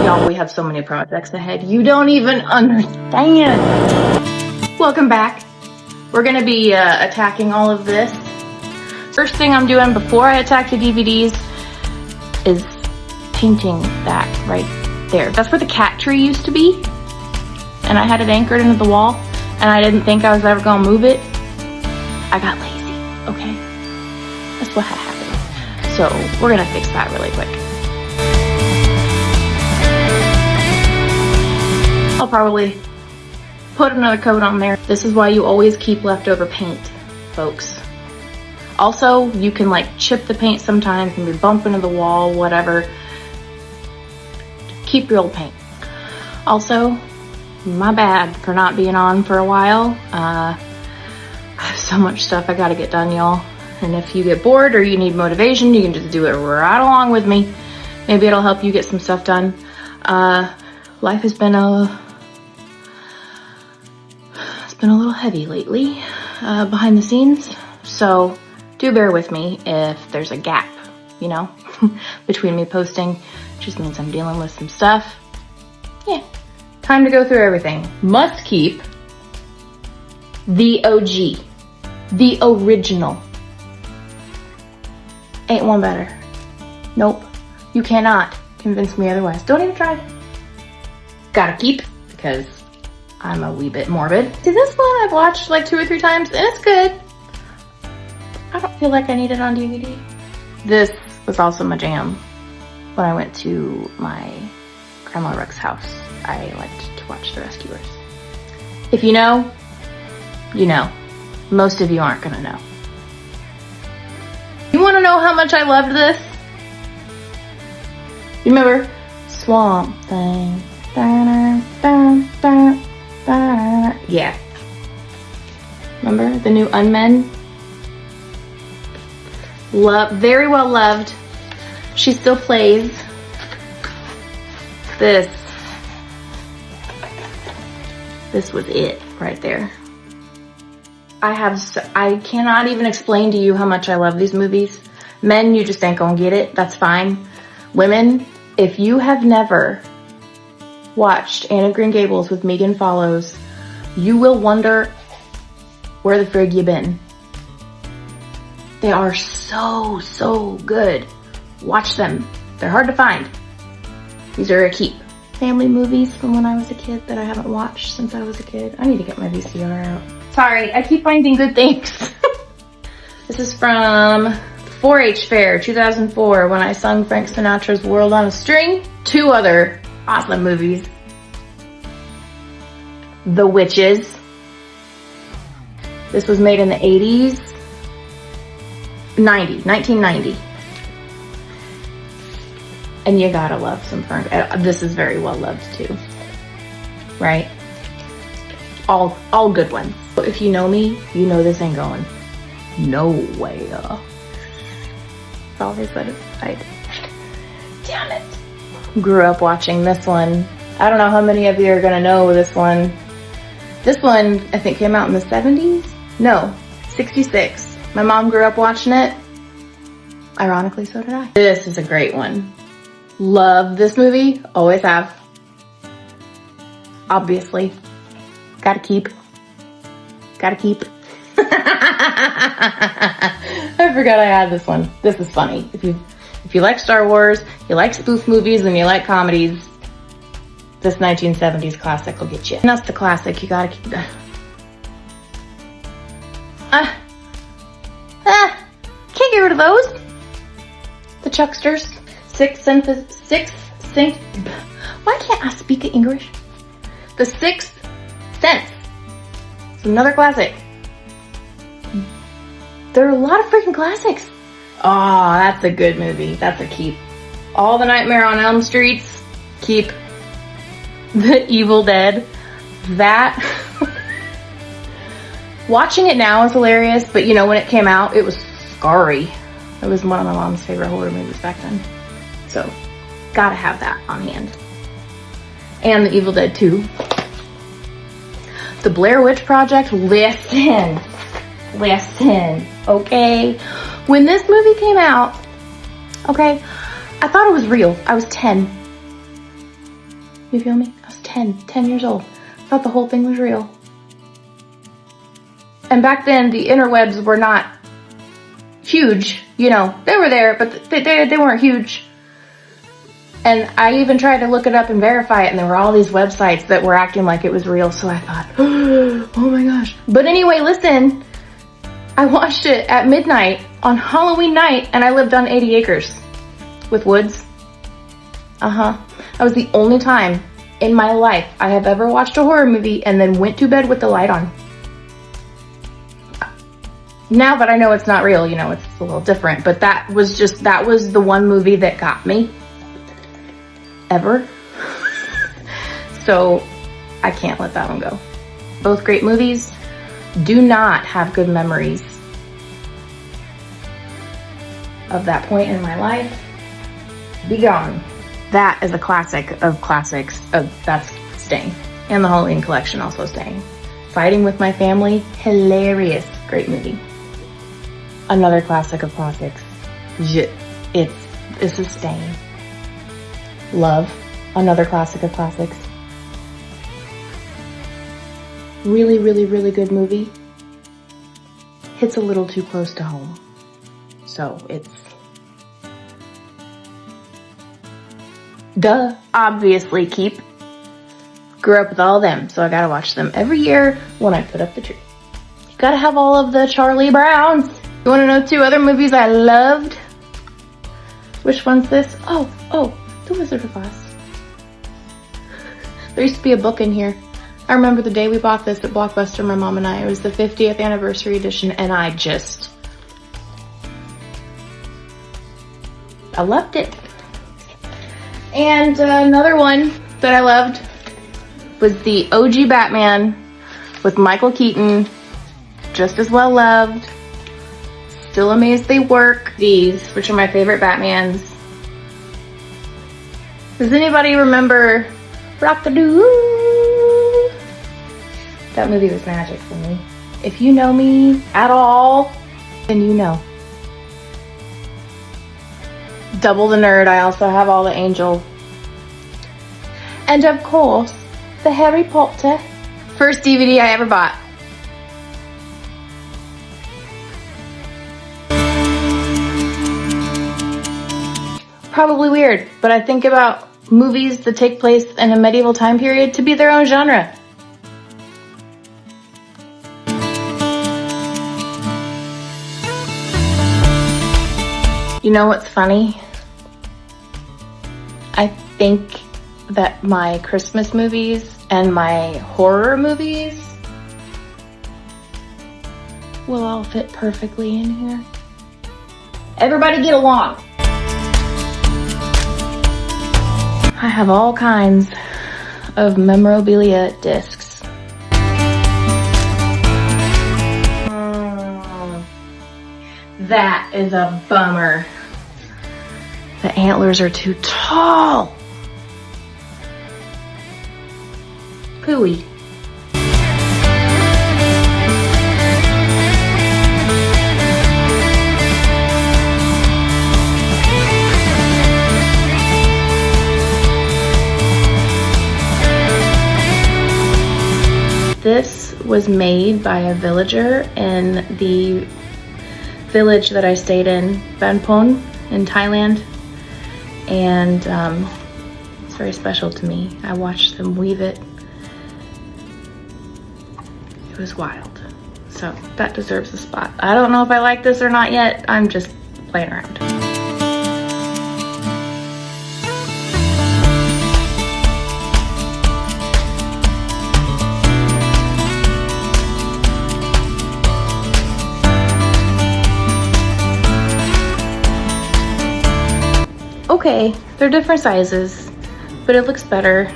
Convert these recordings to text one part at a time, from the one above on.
Y'all, we have so many projects ahead. You don't even understand. Welcome back. We're gonna be attacking all of this. First thing I'm doing before I attack the DVDs is painting that right there. That's where the cat tree used to be. And I had it anchored into the wall, and I didn't think I was ever gonna move it. I got lazy, okay? That's what happened. So we're gonna fix that really quick. I'll probably put another coat on there. This is why you always keep leftover paint, folks. Also, you can like chip the paint sometimes and be bumping into the wall, whatever. Keep your old paint. Also, my bad for not being on for a while. I have so much stuff I gotta get done, y'all. And if you get bored or you need motivation, you can just do it right along with me. Maybe it'll help you get some stuff done. Life has been it's been a little heavy lately, behind the scenes. So do bear with me if there's a gap, you know, between me posting. It just means I'm dealing with some stuff. Yeah, time to go through everything. Must keep the OG, the original. Ain't one better. Nope, you cannot convince me otherwise. Don't even try. Gotta keep, because I'm a wee bit morbid. See, this one I've watched like 2 or 3 times, and it's good. I don't feel like I need it on DVD. This was also my jam when I went to my Grandma Ruck's house. I liked to watch The Rescuers. If you know, you know. Most of you aren't gonna know. You wanna know how much I loved this? You remember Swamp Thing? Yeah. Remember the new Unmen? Very well loved. She still plays. This was it right there. I cannot even explain to you how much I love these movies. Men, you just ain't gonna get it. That's fine. Women, if you have never watched Anne of Green Gables with Megan Follows, you will wonder where the frig you been. They are so, so good. Watch them. They're hard to find. These are a keep. Family movies from when I was a kid that I haven't watched since I was a kid. I need to get my VCR out. Sorry, I keep finding good things. This is from 4-H Fair 2004 when I sung Frank Sinatra's World on a String. 2 other awesome movies. The Witches. This was made in the 80s. 1990. And you gotta love some Frank. This is very well loved too. Right? All good ones. If you know me, you know this ain't going nowhere. Always let it slide. Damn it. Grew up watching this one. I don't know how many of you are gonna know this one. This one, I think, came out in the 70s? No, 66. My mom grew up watching it. Ironically, so did I. This is a great one. Love this movie, always have. Obviously. Gotta keep. I forgot I had this one. This is funny. If you like Star Wars, you like spoof movies, and you like comedies, this 1970s classic will get you. And that's the classic, you gotta keep that. Can't get rid of those. The Chucksters. Why can't I speak English? The Sixth Sense. It's another classic. There are a lot of freaking classics. Oh, that's a good movie. That's a keep. All the Nightmare on Elm Streets. Keep. The Evil Dead. That. Watching it now is hilarious, but you know, when it came out, it was scary. It was one of my mom's favorite horror movies back then. So, gotta have that on hand. And The Evil Dead 2. The Blair Witch Project. Listen, okay? When this movie came out, okay, I thought it was real. I was 10. You feel me? I was 10 years old. Thought the whole thing was real. And back then, the interwebs were not huge. You know, they were there, but they weren't huge. And I even tried to look it up and verify it, and there were all these websites that were acting like it was real, so I thought, oh my gosh. But anyway, listen, I watched it at midnight on Halloween night, and I lived on 80 acres with woods. That was the only time in my life I have ever watched a horror movie and then went to bed with the light on. Now that I know it's not real, you know, it's a little different, but that was the one movie that got me ever. So I can't let that one go. Both great movies. Do not have good memories of that point in my life. Be gone. That is a classic of classics. That's staying. And the Halloween collection also staying. Fighting with My Family, hilarious, great movie. Another classic of classics. This is staying. Love, another classic of classics. Really, really, really good movie. Hits a little too close to home. So it's obviously Keep. Grew up with all of them, so I gotta watch them every year when I put up the tree. You gotta have all of the Charlie Browns. You wanna know 2 other movies I loved? Which one's this? Oh, The Wizard of Oz. There used to be a book in here. I remember the day we bought this at Blockbuster, my mom and I. It was the 50th anniversary edition, and I loved it. And another one that I loved was the OG Batman with Michael Keaton. Just as well loved. Still amazed they work. These, which are my favorite Batmans. Does anybody remember Rock-a-Doo? That movie was magic for me. If you know me at all, then you know. Double the nerd, I also have all the Angel. And of course, the Harry Potter. First DVD I ever bought. Probably weird, but I think about movies that take place in a medieval time period to be their own genre. You know what's funny? I think that my Christmas movies and my horror movies will all fit perfectly in here. Everybody get along. I have all kinds of memorabilia discs. That is a bummer. The antlers are too tall. Pooey. This was made by a villager in the village that I stayed in, Banpon in Thailand. And it's very special to me. I watched them weave it. It was wild. So that deserves a spot. I don't know if I like this or not yet. I'm just playing around. Okay, they're different sizes, but it looks better.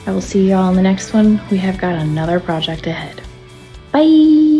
I will see y'all in the next one. We have got another project ahead. Bye!